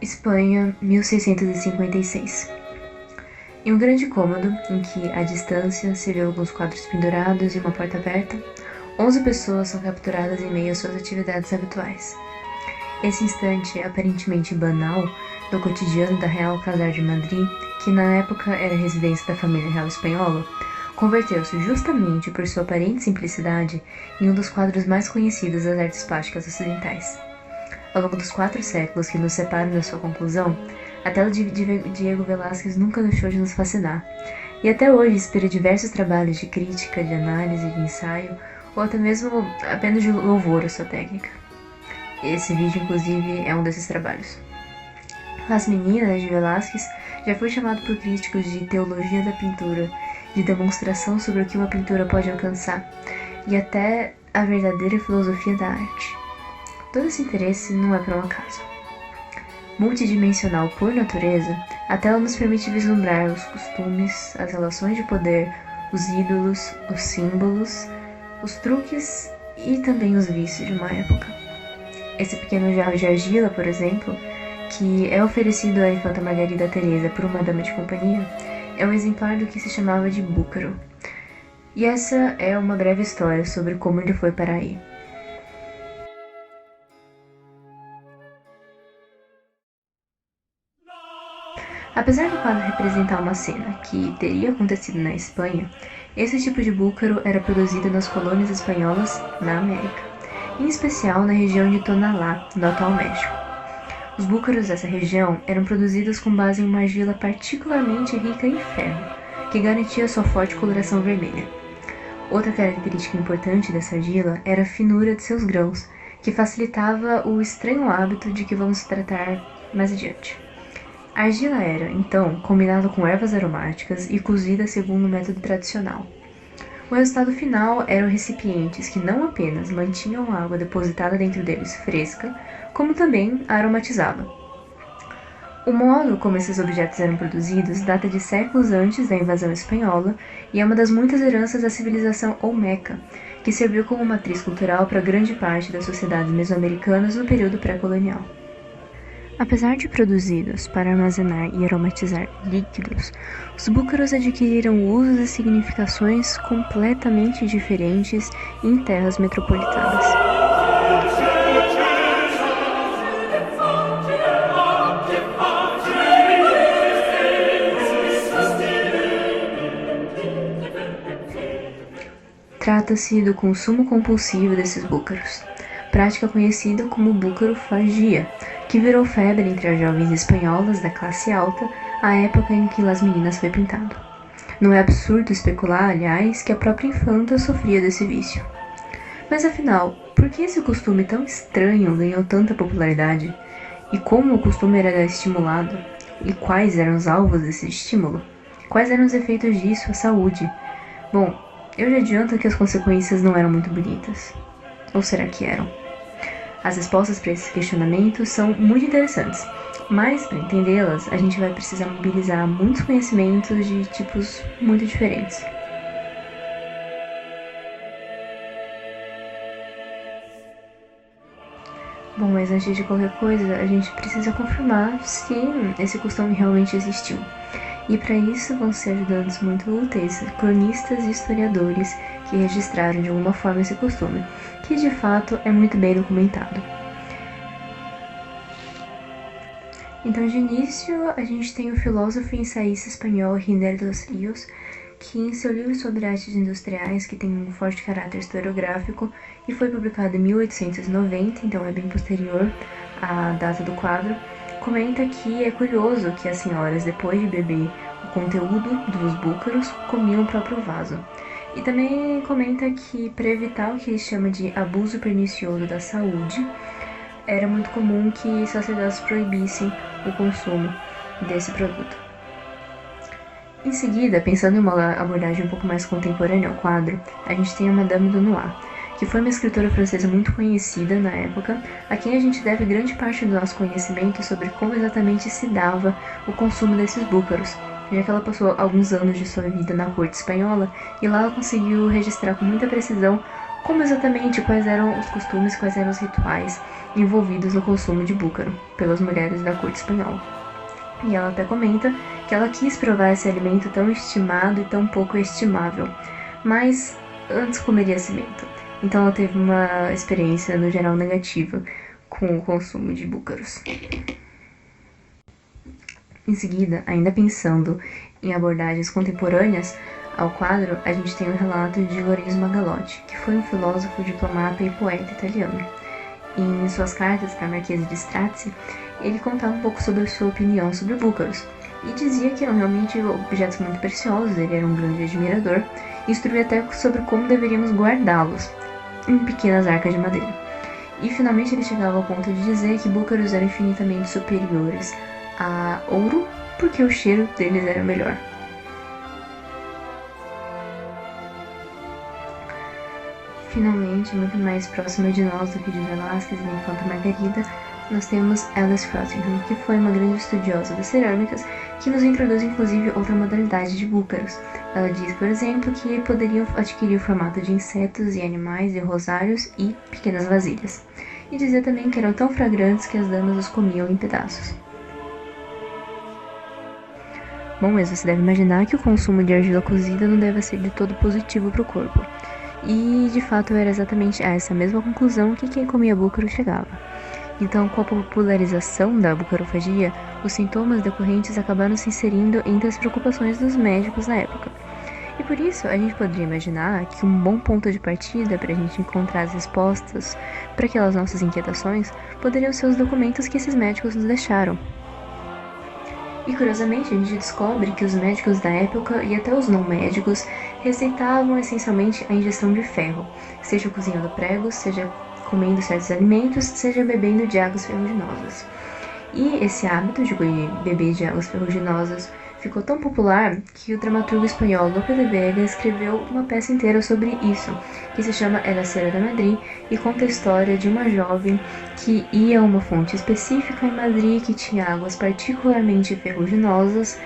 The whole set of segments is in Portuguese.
Espanha, 1656. Em um grande cômodo, em que, à distância, se vê alguns quadros pendurados e uma porta aberta, 11 pessoas são capturadas em meio às suas atividades habituais. Esse instante, aparentemente banal, do cotidiano da Real Casar de Madrid, que na época era residência da família real espanhola, converteu-se justamente por sua aparente simplicidade em um dos quadros mais conhecidos das artes plásticas ocidentais. Ao longo dos 4 séculos que nos separam da sua conclusão, a tela de Diego Velázquez nunca deixou de nos fascinar, e até hoje inspira diversos trabalhos de crítica, de análise, de ensaio, ou até mesmo apenas de louvor à sua técnica. Esse vídeo, inclusive, é um desses trabalhos. As Meninas, de Velázquez, já foi chamado por críticos de teologia da pintura, de demonstração sobre o que uma pintura pode alcançar, e até a verdadeira filosofia da arte. Todo esse interesse não é por um acaso. Multidimensional por natureza, a tela nos permite vislumbrar os costumes, as relações de poder, os ídolos, os símbolos, os truques e também os vícios de uma época. Esse pequeno jarro de argila, por exemplo, que é oferecido à infanta Margarida Teresa por uma dama de companhia, é um exemplar do que se chamava de búcaro. E essa é uma breve história sobre como ele foi parar aí. Apesar do quadro representar uma cena que teria acontecido na Espanha, esse tipo de búcaro era produzido nas colônias espanholas na América, em especial na região de Tonalá, no atual México. Os búcaros dessa região eram produzidos com base em uma argila particularmente rica em ferro, que garantia sua forte coloração vermelha. Outra característica importante dessa argila era a finura de seus grãos, que facilitava o estranho hábito de que vamos tratar mais adiante. A argila era, então, combinada com ervas aromáticas e cozida segundo o método tradicional. O resultado final eram recipientes que não apenas mantinham a água depositada dentro deles fresca, como também a aromatizava. O modo como esses objetos eram produzidos data de séculos antes da invasão espanhola e é uma das muitas heranças da civilização olmeca, que serviu como matriz cultural para grande parte das sociedades mesoamericanas no período pré-colonial. Apesar de produzidos para armazenar e aromatizar líquidos, os búcaros adquiriram usos e significações completamente diferentes em terras metropolitanas. Trata-se do consumo compulsivo desses búcaros, prática conhecida como búcaro-fagia, que virou febre entre as jovens espanholas da classe alta à época em que Las Meninas foi pintado. Não é absurdo especular, aliás, que a própria infanta sofria desse vício. Mas afinal, por que esse costume tão estranho ganhou tanta popularidade? E como o costume era estimulado? E quais eram os alvos desse estímulo? Quais eram os efeitos disso à saúde? Bom, eu já adianto que as consequências não eram muito bonitas. Ou será que eram? As respostas para esses questionamentos são muito interessantes, mas para entendê-las, a gente vai precisar mobilizar muitos conhecimentos de tipos muito diferentes. Bom, mas antes de qualquer coisa, a gente precisa confirmar se esse costume realmente existiu. E para isso vão ser ajudantes muito úteis cronistas e historiadores que registraram de alguma forma esse costume, que de fato é muito bem documentado. Então, de início, a gente tem o filósofo e ensaísta espanhol Giner dos Ríos, que em seu livro sobre artes industriais, que tem um forte caráter historiográfico e foi publicado em 1890, então é bem posterior à data do quadro, comenta que é curioso que as senhoras, depois de beber o conteúdo dos búcaros, comiam o próprio vaso. E também comenta que, para evitar o que ele chama de abuso pernicioso da saúde, era muito comum que sacerdotes proibissem o consumo desse produto. Em seguida, pensando em uma abordagem um pouco mais contemporânea ao quadro, a gente tem a Madame de Noir, que foi uma escritora francesa muito conhecida na época, a quem a gente deve grande parte do nosso conhecimento sobre como exatamente se dava o consumo desses búcaros, já que ela passou alguns anos de sua vida na corte espanhola e lá ela conseguiu registrar com muita precisão como exatamente quais eram os costumes, quais eram os rituais envolvidos no consumo de búcaro pelas mulheres da corte espanhola. E ela até comenta que ela quis provar esse alimento tão estimado e tão pouco estimável, mas antes comeria cimento. Então ela teve uma experiência, no geral, negativa com o consumo de búcaros. Em seguida, ainda pensando em abordagens contemporâneas ao quadro, a gente tem o relato de Lorenzo Magalotti, que foi um filósofo, diplomata e poeta italiano. Em suas cartas para a Marquesa de Strozzi, ele contava um pouco sobre a sua opinião sobre búcaros, e dizia que eram realmente objetos muito preciosos, ele era um grande admirador, e instruía até sobre como deveríamos guardá-los, em pequenas arcas de madeira. E finalmente ele chegava ao ponto de dizer que búcaros eram infinitamente superiores a ouro, porque o cheiro deles era melhor. Finalmente, muito mais próxima de nós do que de Velázquez e da Infanta Margarida, nós temos Alice Frothingham, que foi uma grande estudiosa das cerâmicas, que nos introduz inclusive outra modalidade de búcaros. Ela diz, por exemplo, que poderiam adquirir o formato de insetos e animais e rosários e pequenas vasilhas. E dizia também que eram tão fragrantes que as damas os comiam em pedaços. Bom, mas você deve imaginar que o consumo de argila cozida não deve ser de todo positivo para o corpo. E, de fato, era exatamente a essa mesma conclusão que quem comia búcaro chegava. Então, com a popularização da bucarofagia, os sintomas decorrentes acabaram se inserindo entre as preocupações dos médicos na época. E por isso, a gente poderia imaginar que um bom ponto de partida para a gente encontrar as respostas para aquelas nossas inquietações poderiam ser os documentos que esses médicos nos deixaram. E curiosamente, a gente descobre que os médicos da época e até os não médicos receitavam essencialmente a ingestão de ferro, seja cozinhando pregos, seja comendo certos alimentos, seja bebendo de águas ferruginosas. E esse hábito de beber de águas ferruginosas ficou tão popular que o dramaturgo espanhol Lope de Vega escreveu uma peça inteira sobre isso, que se chama La Cera de Madrid, e conta a história de uma jovem que ia a uma fonte específica em Madrid que tinha águas particularmente ferruginosas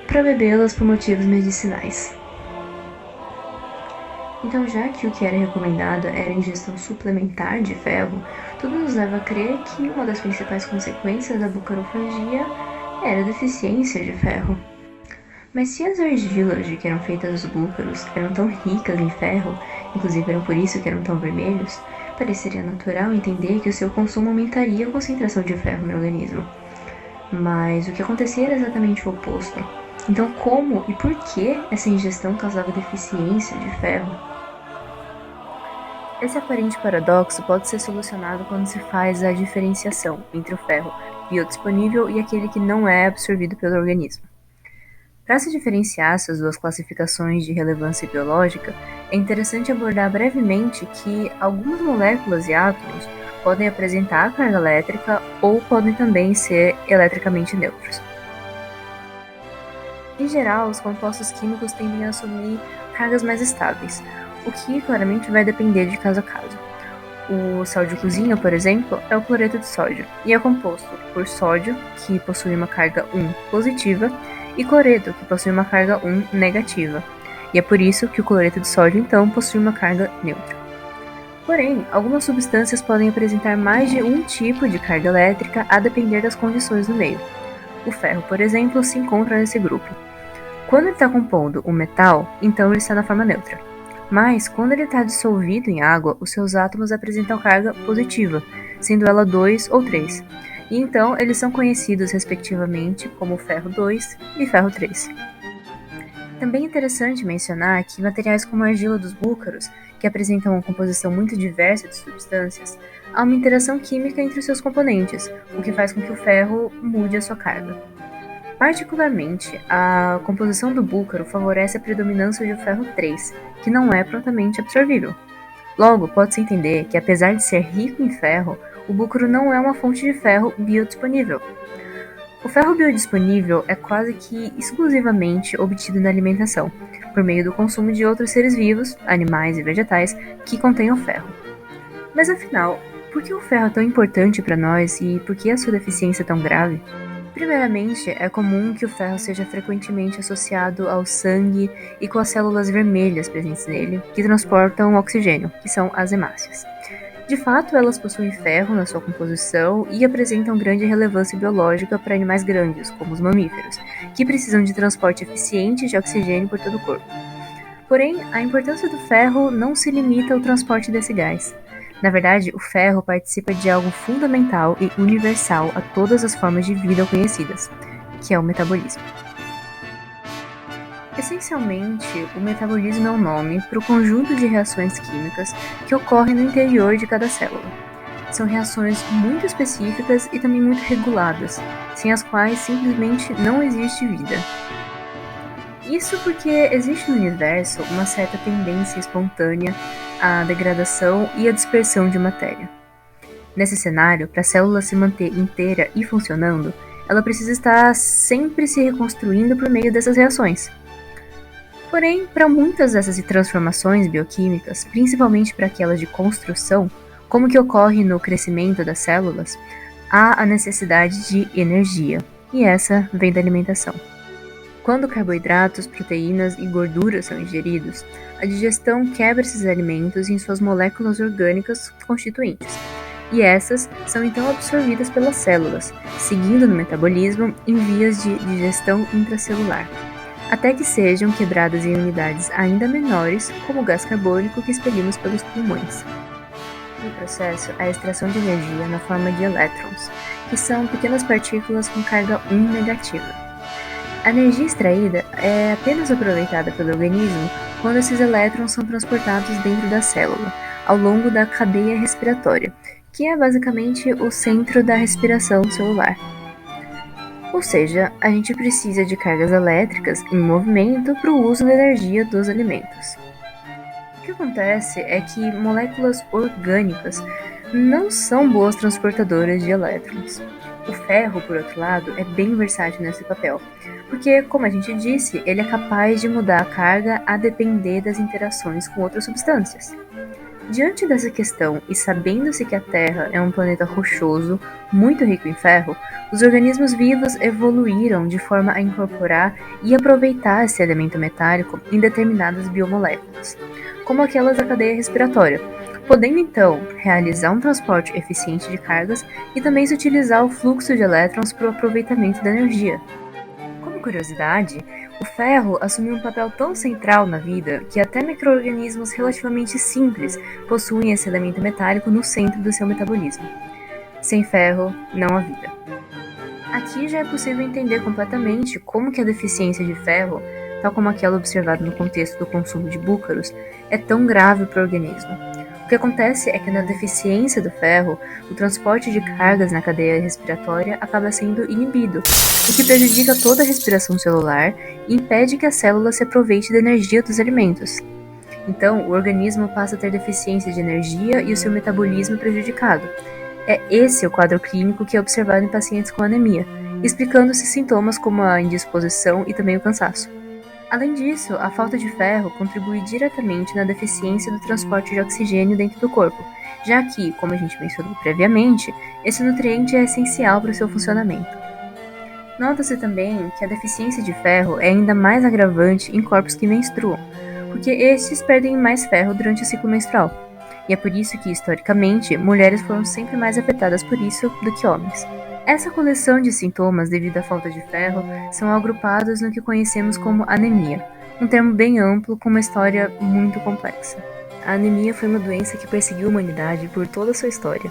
para bebê-las por motivos medicinais. Então, já que o que era recomendado era a ingestão suplementar de ferro, tudo nos leva a crer que uma das principais consequências da bucarofagia era a deficiência de ferro. Mas se as argilas de que eram feitas os búcaros eram tão ricas em ferro, inclusive eram por isso que eram tão vermelhos, pareceria natural entender que o seu consumo aumentaria a concentração de ferro no organismo. Mas o que acontecia era exatamente o oposto. Então, como e por que essa ingestão causava deficiência de ferro? Esse aparente paradoxo pode ser solucionado quando se faz a diferenciação entre o ferro biodisponível e aquele que não é absorvido pelo organismo. Para se diferenciar essas duas classificações de relevância biológica, é interessante abordar brevemente que algumas moléculas e átomos podem apresentar carga elétrica ou podem também ser eletricamente neutros. Em geral, os compostos químicos tendem a assumir cargas mais estáveis, o que claramente vai depender de caso a caso. O sal de cozinha, por exemplo, é o cloreto de sódio e é composto por sódio, que possui uma carga 1 positiva, e cloreto, que possui uma carga 1 negativa. E é por isso que o cloreto de sódio, então, possui uma carga neutra. Porém, algumas substâncias podem apresentar mais de um tipo de carga elétrica a depender das condições do meio. O ferro, por exemplo, se encontra nesse grupo. Quando ele está compondo um metal, então ele está na forma neutra. Mas, quando ele está dissolvido em água, os seus átomos apresentam carga positiva, sendo ela 2 ou 3. E então eles são conhecidos respectivamente como ferro 2 e ferro 3. Também é interessante mencionar que materiais como a argila dos búcaros, que apresentam uma composição muito diversa de substâncias, há uma interação química entre os seus componentes, o que faz com que o ferro mude a sua carga. Particularmente, a composição do búcaro favorece a predominância do ferro 3, que não é prontamente absorvível. Logo, pode-se entender que, apesar de ser rico em ferro, o búcaro não é uma fonte de ferro biodisponível. O ferro biodisponível é quase que exclusivamente obtido na alimentação, por meio do consumo de outros seres vivos, animais e vegetais, que contenham ferro. Mas afinal, por que o ferro é tão importante para nós e por que a sua deficiência é tão grave? Primeiramente, é comum que o ferro seja frequentemente associado ao sangue e com as células vermelhas presentes nele, que transportam o oxigênio, que são as hemácias. De fato, elas possuem ferro na sua composição e apresentam grande relevância biológica para animais grandes, como os mamíferos, que precisam de transporte eficiente de oxigênio por todo o corpo. Porém, a importância do ferro não se limita ao transporte desse gás. Na verdade, o ferro participa de algo fundamental e universal a todas as formas de vida conhecidas, que é o metabolismo. Essencialmente, o metabolismo é um nome para o conjunto de reações químicas que ocorrem no interior de cada célula. São reações muito específicas e também muito reguladas, sem as quais simplesmente não existe vida. Isso porque existe no universo uma certa tendência espontânea à degradação e à dispersão de matéria. Nesse cenário, para a célula se manter inteira e funcionando, ela precisa estar sempre se reconstruindo por meio dessas reações. Porém, para muitas dessas transformações bioquímicas, principalmente para aquelas de construção, como que ocorre no crescimento das células, há a necessidade de energia, e essa vem da alimentação. Quando carboidratos, proteínas e gorduras são ingeridos, a digestão quebra esses alimentos em suas moléculas orgânicas constituintes, e essas são então absorvidas pelas células, seguindo no metabolismo em vias de digestão intracelular, até que sejam quebradas em unidades ainda menores, como o gás carbônico que expelimos pelos pulmões. No processo, há a extração de energia na forma de elétrons, que são pequenas partículas com carga 1 negativa. A energia extraída é apenas aproveitada pelo organismo quando esses elétrons são transportados dentro da célula, ao longo da cadeia respiratória, que é basicamente o centro da respiração celular. Ou seja, a gente precisa de cargas elétricas em movimento para o uso da energia dos alimentos. O que acontece é que moléculas orgânicas não são boas transportadoras de elétrons. O ferro, por outro lado, é bem versátil nesse papel, porque, como a gente disse, ele é capaz de mudar a carga a depender das interações com outras substâncias. Diante dessa questão e sabendo-se que a Terra é um planeta rochoso, muito rico em ferro, os organismos vivos evoluíram de forma a incorporar e aproveitar esse elemento metálico em determinadas biomoléculas, como aquelas da cadeia respiratória, podendo então realizar um transporte eficiente de cargas e também se utilizar o fluxo de elétrons para o aproveitamento da energia. Como curiosidade, o ferro assumiu um papel tão central na vida que até micro-organismos relativamente simples possuem esse elemento metálico no centro do seu metabolismo. Sem ferro, não há vida. Aqui já é possível entender completamente como que a deficiência de ferro, tal como aquela observada no contexto do consumo de búcaros, é tão grave para o organismo. O que acontece é que na deficiência do ferro, o transporte de cargas na cadeia respiratória acaba sendo inibido, o que prejudica toda a respiração celular e impede que a célula se aproveite da energia dos alimentos. Então, o organismo passa a ter deficiência de energia e o seu metabolismo é prejudicado. É esse o quadro clínico que é observado em pacientes com anemia, explicando-se sintomas como a indisposição e também o cansaço. Além disso, a falta de ferro contribui diretamente na deficiência do transporte de oxigênio dentro do corpo, já que, como a gente mencionou previamente, esse nutriente é essencial para o seu funcionamento. Nota-se também que a deficiência de ferro é ainda mais agravante em corpos que menstruam, porque estes perdem mais ferro durante o ciclo menstrual, e é por isso que, historicamente, mulheres foram sempre mais afetadas por isso do que homens. Essa coleção de sintomas devido à falta de ferro são agrupados no que conhecemos como anemia, um termo bem amplo com uma história muito complexa. A anemia foi uma doença que perseguiu a humanidade por toda a sua história.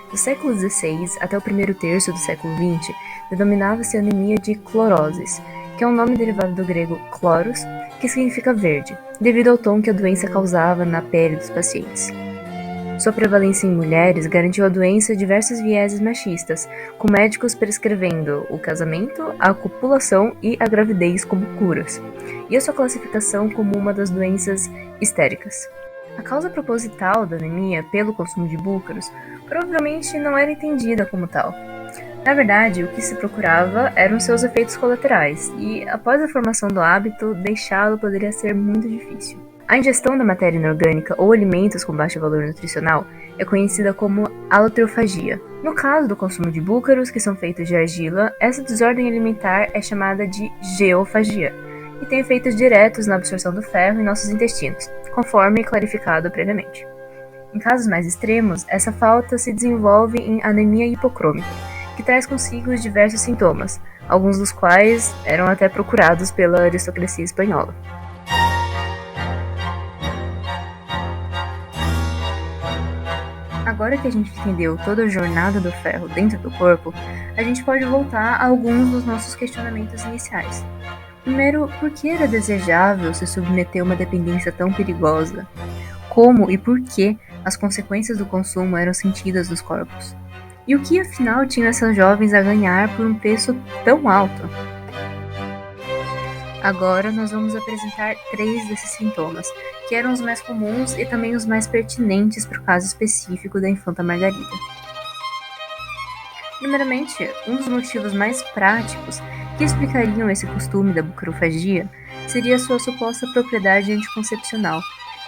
Do século XVI até o primeiro terço do século XX, denominava-se anemia de cloroses, que é um nome derivado do grego chloros, que significa verde, devido ao tom que a doença causava na pele dos pacientes. Sua prevalência em mulheres garantiu à doença diversos vieses machistas, com médicos prescrevendo o casamento, a copulação e a gravidez como curas, e a sua classificação como uma das doenças histéricas. A causa proposital da anemia pelo consumo de búcaros provavelmente não era entendida como tal. Na verdade, o que se procurava eram seus efeitos colaterais, e após a formação do hábito, deixá-lo poderia ser muito difícil. A ingestão da matéria inorgânica ou alimentos com baixo valor nutricional é conhecida como alotrofagia. No caso do consumo de búcaros, que são feitos de argila, essa desordem alimentar é chamada de geofagia e tem efeitos diretos na absorção do ferro em nossos intestinos, conforme clarificado previamente. Em casos mais extremos, essa falta se desenvolve em anemia hipocrômica, que traz consigo os diversos sintomas, alguns dos quais eram até procurados pela aristocracia espanhola. Agora que a gente entendeu toda a jornada do ferro dentro do corpo, a gente pode voltar a alguns dos nossos questionamentos iniciais. Primeiro, por que era desejável se submeter a uma dependência tão perigosa? Como e por que as consequências do consumo eram sentidas nos corpos? E o que afinal tinham essas jovens a ganhar por um preço tão alto? Agora nós vamos apresentar 3 desses sintomas, que eram os mais comuns e também os mais pertinentes para o caso específico da infanta Margarida. Primeiramente, um dos motivos mais práticos que explicariam esse costume da bucarofagia seria sua suposta propriedade anticoncepcional,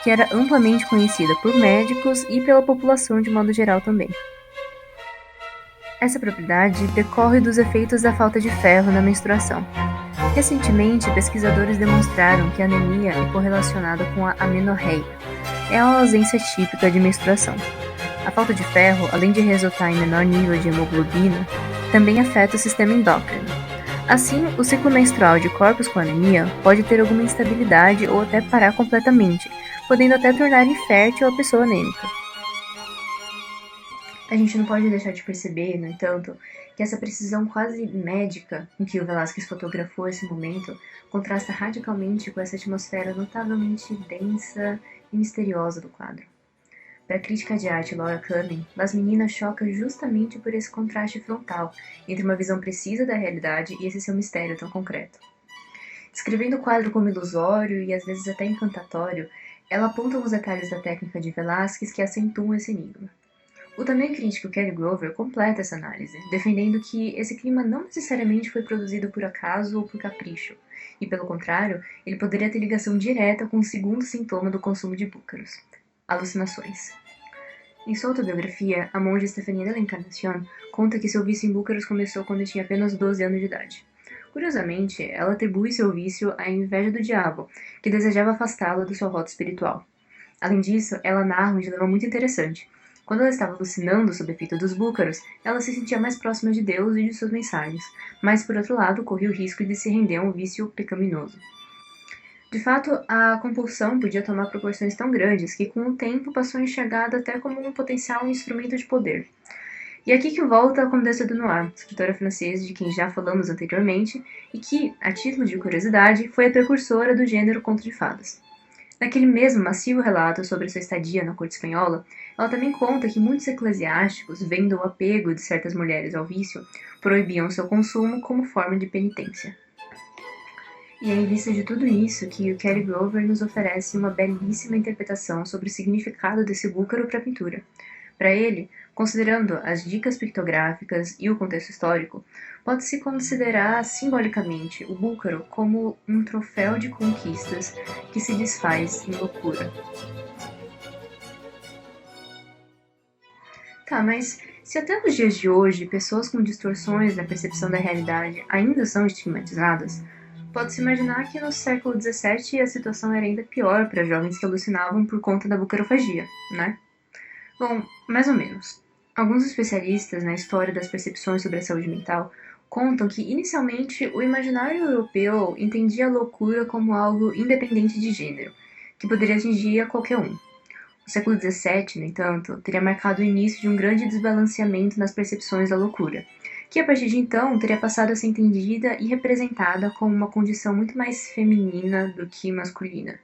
que era amplamente conhecida por médicos e pela população de modo geral também. Essa propriedade decorre dos efeitos da falta de ferro na menstruação. Recentemente, pesquisadores demonstraram que a anemia é correlacionada com a amenorreia, é a ausência típica de menstruação. A falta de ferro, além de resultar em menor nível de hemoglobina, também afeta o sistema endócrino. Assim, o ciclo menstrual de corpos com anemia pode ter alguma instabilidade ou até parar completamente, podendo até tornar infértil a pessoa anêmica. A gente não pode deixar de perceber, no entanto, que essa precisão quase médica em que o Velázquez fotografou esse momento contrasta radicalmente com essa atmosfera notavelmente densa e misteriosa do quadro. Para a crítica de arte Laura Cumming, Las Meninas choca justamente por esse contraste frontal entre uma visão precisa da realidade e esse seu mistério tão concreto. Descrevendo o quadro como ilusório e às vezes até encantatório, ela aponta os detalhes da técnica de Velázquez que acentuam esse enigma. O também crítico Kelly Grover completa essa análise, defendendo que esse clima não necessariamente foi produzido por acaso ou por capricho, e pelo contrário, ele poderia ter ligação direta com o segundo sintoma do consumo de búcaros: alucinações. Em sua autobiografia, a monja Estefanía de la Encarnación conta que seu vício em búcaros começou quando tinha apenas 12 anos de idade. Curiosamente, ela atribui seu vício à inveja do diabo, que desejava afastá-la do seu rota espiritual. Além disso, ela narra um dilema muito interessante. Quando ela estava alucinando sob o efeito dos búcaros, ela se sentia mais próxima de Deus e de suas mensagens, mas, por outro lado, corria o risco de se render a um vício pecaminoso. De fato, a compulsão podia tomar proporções tão grandes que, com o tempo, passou a enxergada até como um potencial instrumento de poder. E aqui que volta a Condessa de Noir, escritora francesa de quem já falamos anteriormente, e que, a título de curiosidade, foi a precursora do gênero conto de fadas. Naquele mesmo macio relato sobre sua estadia na corte espanhola, ela também conta que muitos eclesiásticos, vendo o apego de certas mulheres ao vício, proibiam seu consumo como forma de penitência. E é em vista de tudo isso que o Kelly Grover nos oferece uma belíssima interpretação sobre o significado desse búcaro para a pintura. Para ele, considerando as dicas pictográficas e o contexto histórico, pode-se considerar simbolicamente o búcaro como um troféu de conquistas que se desfaz em loucura. Tá, mas se até nos dias de hoje pessoas com distorções na percepção da realidade ainda são estigmatizadas, pode-se imaginar que no século XVII a situação era ainda pior para jovens que alucinavam por conta da bucarofagia, né? Bom, mais ou menos. Alguns especialistas na história das percepções sobre a saúde mental contam que, inicialmente, o imaginário europeu entendia a loucura como algo independente de gênero, que poderia atingir a qualquer um. O século XVII, no entanto, teria marcado o início de um grande desbalanceamento nas percepções da loucura, que a partir de então teria passado a ser entendida e representada como uma condição muito mais feminina do que masculina.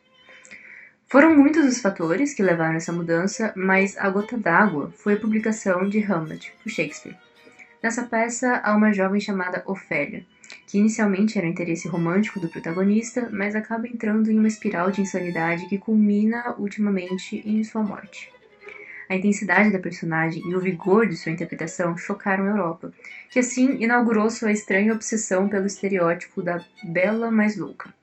Foram muitos os fatores que levaram a essa mudança, mas a gota d'água foi a publicação de Hamlet, por Shakespeare. Nessa peça, há uma jovem chamada Ofélia, que inicialmente era o interesse romântico do protagonista, mas acaba entrando em uma espiral de insanidade que culmina, ultimamente, em sua morte. A intensidade da personagem e o vigor de sua interpretação chocaram a Europa, que assim inaugurou sua estranha obsessão pelo estereótipo da bela mais louca,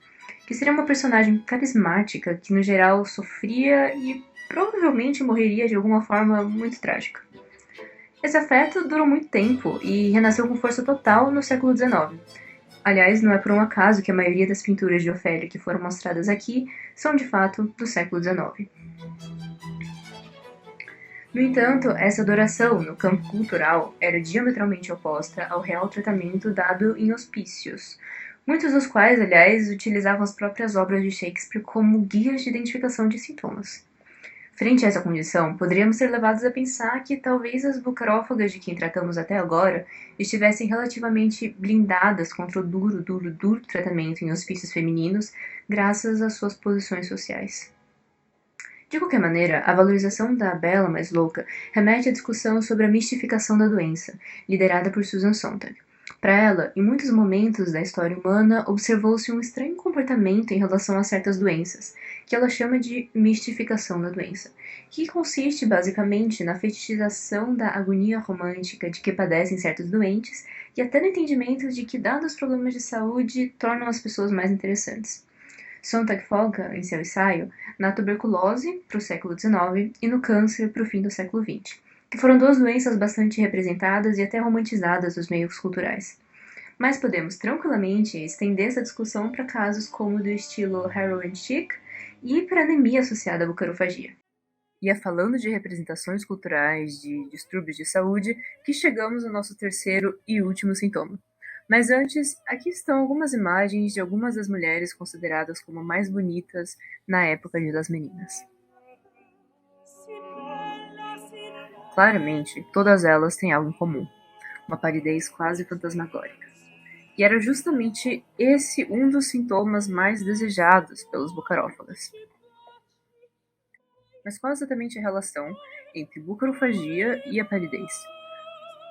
que seria uma personagem carismática que, no geral, sofria e provavelmente morreria de alguma forma muito trágica. Esse afeto durou muito tempo e renasceu com força total no século XIX. Aliás, não é por um acaso que a maioria das pinturas de Ofélia que foram mostradas aqui são de fato do século XIX. No entanto, essa adoração no campo cultural era diametralmente oposta ao real tratamento dado em hospícios, muitos dos quais, aliás, utilizavam as próprias obras de Shakespeare como guias de identificação de sintomas. Frente a essa condição, poderíamos ser levados a pensar que talvez as bucarófagas de quem tratamos até agora estivessem relativamente blindadas contra o duro tratamento em hospícios femininos, graças às suas posições sociais. De qualquer maneira, a valorização da bela mais louca remete à discussão sobre a mistificação da doença, liderada por Susan Sontag. Para ela, em muitos momentos da história humana, observou-se um estranho comportamento em relação a certas doenças, que ela chama de mistificação da doença, que consiste basicamente na fetichização da agonia romântica de que padecem certos doentes e até no entendimento de que, dados os problemas de saúde, tornam as pessoas mais interessantes. Sontag foca, em seu ensaio, na tuberculose, para o século XIX, e no câncer, para o fim do século XX, que foram duas doenças bastante representadas e até romantizadas nos meios culturais. Mas podemos tranquilamente estender essa discussão para casos como do estilo heroin chic e para anemia associada à bucarofagia. E é falando de representações culturais de distúrbios de saúde que chegamos ao nosso terceiro e último sintoma. Mas antes, aqui estão algumas imagens de algumas das mulheres consideradas como mais bonitas na época de Las Meninas. Claramente, todas elas têm algo em comum, uma palidez quase fantasmagórica. E era justamente esse um dos sintomas mais desejados pelos bucarófagas. Mas qual exatamente a relação entre bucarofagia e a palidez?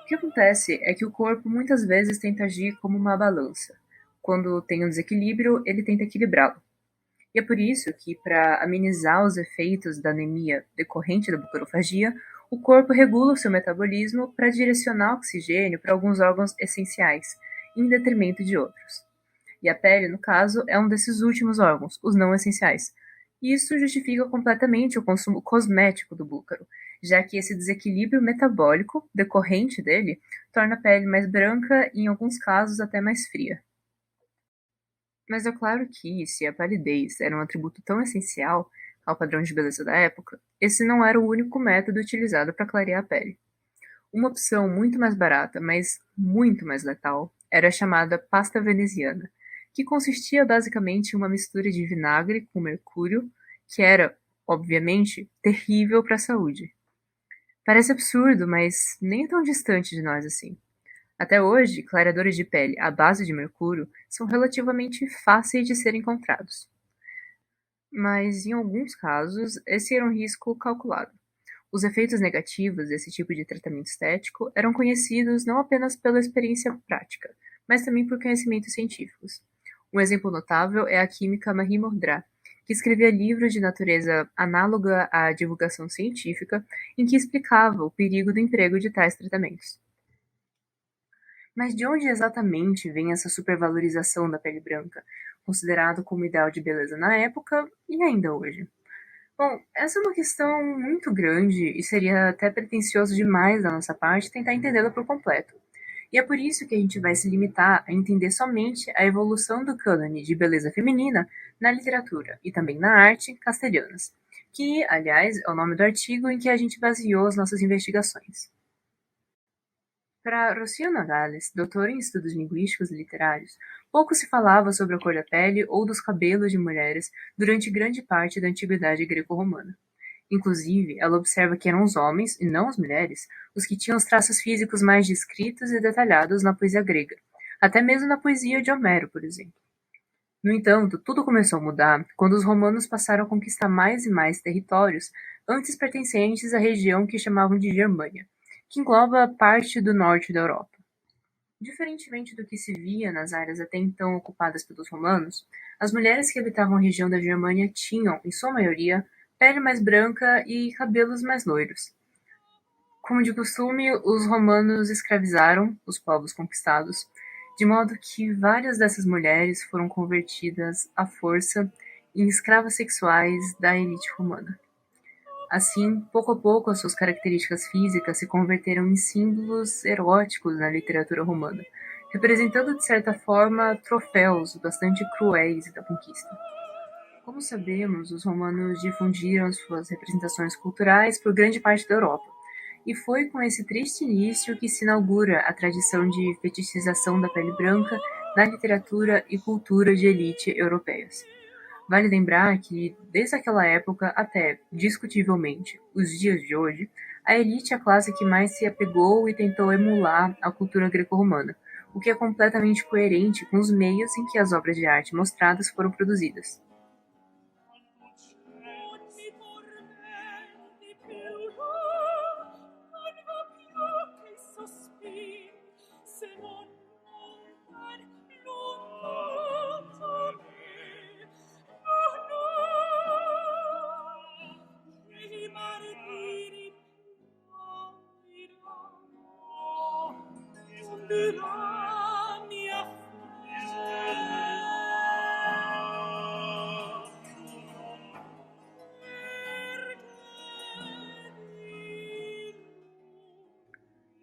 O que acontece é que o corpo muitas vezes tenta agir como uma balança. Quando tem um desequilíbrio, ele tenta equilibrá-lo. E é por isso que, para amenizar os efeitos da anemia decorrente da bucarofagia, o corpo regula o seu metabolismo para direcionar oxigênio para alguns órgãos essenciais, em detrimento de outros. E a pele, no caso, é um desses últimos órgãos, os não essenciais. E isso justifica completamente o consumo cosmético do búcaro, já que esse desequilíbrio metabólico decorrente dele torna a pele mais branca e, em alguns casos, até mais fria. Mas é claro que, se a palidez era um atributo tão essencial ao padrão de beleza da época, esse não era o único método utilizado para clarear a pele. Uma opção muito mais barata, mas muito mais letal, era a chamada pasta veneziana, que consistia basicamente em uma mistura de vinagre com mercúrio, que era, obviamente, terrível para a saúde. Parece absurdo, mas nem tão distante de nós assim. Até hoje, clareadores de pele à base de mercúrio são relativamente fáceis de ser encontrados. Mas, em alguns casos, esse era um risco calculado. Os efeitos negativos desse tipo de tratamento estético eram conhecidos não apenas pela experiência prática, mas também por conhecimentos científicos. Um exemplo notável é a química Marie Mordrat, que escrevia livros de natureza análoga à divulgação científica, em que explicava o perigo do emprego de tais tratamentos. Mas de onde exatamente vem essa supervalorização da pele branca, considerado como ideal de beleza na época e ainda hoje? Bom, essa é uma questão muito grande e seria até pretensioso demais da nossa parte tentar entendê-la por completo. E é por isso que a gente vai se limitar a entender somente a evolução do cânone de beleza feminina na literatura e também na arte castelhanas, que, aliás, é o nome do artigo em que a gente baseou as nossas investigações. Para Rocio Nogales, doutor em estudos linguísticos e literários, pouco se falava sobre a cor da pele ou dos cabelos de mulheres durante grande parte da antiguidade greco-romana. Inclusive, ela observa que eram os homens, e não as mulheres, os que tinham os traços físicos mais descritos e detalhados na poesia grega, até mesmo na poesia de Homero, por exemplo. No entanto, tudo começou a mudar quando os romanos passaram a conquistar mais e mais territórios antes pertencentes à região que chamavam de Germânia, que engloba parte do norte da Europa. Diferentemente do que se via nas áreas até então ocupadas pelos romanos, as mulheres que habitavam a região da Germânia tinham, em sua maioria, pele mais branca e cabelos mais loiros. Como de costume, os romanos escravizaram os povos conquistados, de modo que várias dessas mulheres foram convertidas à força em escravas sexuais da elite romana. Assim, pouco a pouco, as suas características físicas se converteram em símbolos eróticos na literatura romana, representando de certa forma troféus bastante cruéis da conquista. Como sabemos, os romanos difundiram suas representações culturais por grande parte da Europa, e foi com esse triste início que se inaugura a tradição de fetichização da pele branca na literatura e cultura de elite europeias. Vale lembrar que, desde aquela época até, discutivelmente, os dias de hoje, a elite é a classe que mais se apegou e tentou emular a cultura greco-romana, o que é completamente coerente com os meios em que as obras de arte mostradas foram produzidas.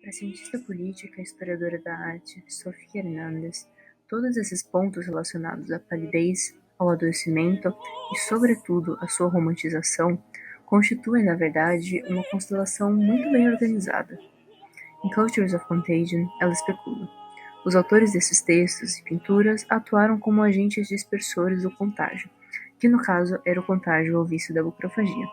Para a cientista política e historiadora da arte, Sofia Hernandes, todos esses pontos relacionados à palidez, ao adoecimento e, sobretudo, à sua romantização, constituem, na verdade, uma constelação muito bem organizada. Em Cultures of Contagion, ela especula: os autores desses textos e pinturas atuaram como agentes dispersores do contágio, que no caso era o contágio ao vício da buprofagia,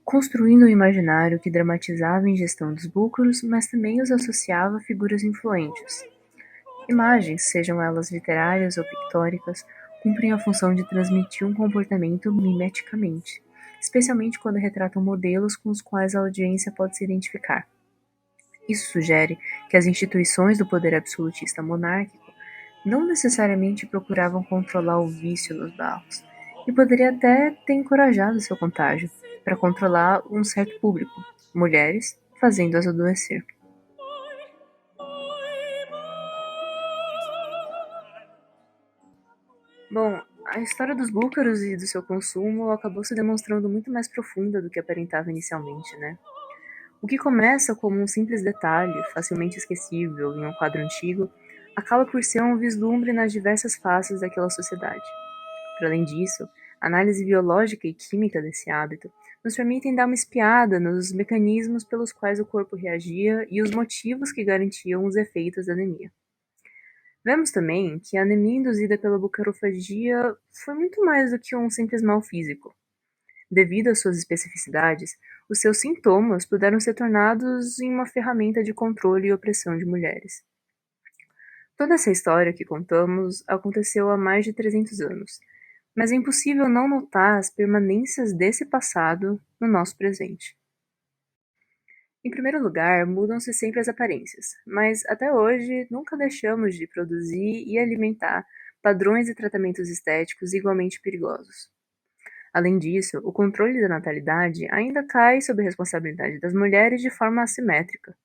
construindo um imaginário que dramatizava a ingestão dos búcaros, mas também os associava a figuras influentes. Imagens, sejam elas literárias ou pictóricas, cumprem a função de transmitir um comportamento mimeticamente, especialmente quando retratam modelos com os quais a audiência pode se identificar. Isso sugere que as instituições do poder absolutista monárquico não necessariamente procuravam controlar o vício nos barros, e poderia até ter encorajado seu contágio, para controlar um certo público, mulheres, fazendo-as adoecer. Bom, a história dos búcaros e do seu consumo acabou se demonstrando muito mais profunda do que aparentava inicialmente, né? O que começa como um simples detalhe, facilmente esquecível em um quadro antigo, acaba por ser um vislumbre nas diversas faces daquela sociedade. Para além disso, a análise biológica e química desse hábito nos permitem dar uma espiada nos mecanismos pelos quais o corpo reagia e os motivos que garantiam os efeitos da anemia. Vemos também que a anemia induzida pela bucarofagia foi muito mais do que um simples mal físico. Devido às suas especificidades, os seus sintomas puderam ser tornados em uma ferramenta de controle e opressão de mulheres. Toda essa história que contamos aconteceu há mais de 300 anos, mas é impossível não notar as permanências desse passado no nosso presente. Em primeiro lugar, mudam-se sempre as aparências, mas até hoje nunca deixamos de produzir e alimentar padrões e tratamentos estéticos igualmente perigosos. Além disso, o controle da natalidade ainda cai sob a responsabilidade das mulheres de forma assimétrica.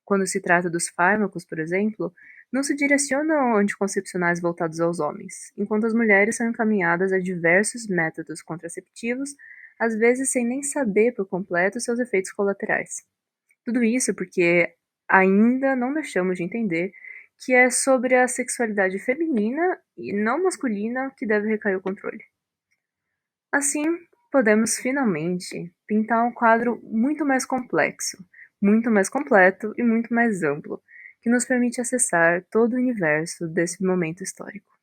Quando se trata dos fármacos, por exemplo, não se direcionam anticoncepcionais voltados aos homens, enquanto as mulheres são encaminhadas a diversos métodos contraceptivos, às vezes sem nem saber por completo seus efeitos colaterais. Tudo isso porque ainda não deixamos de entender que é sobre a sexualidade feminina e não masculina que deve recair o controle. Assim, podemos finalmente pintar um quadro muito mais complexo, muito mais completo e muito mais amplo, que nos permite acessar todo o universo desse momento histórico.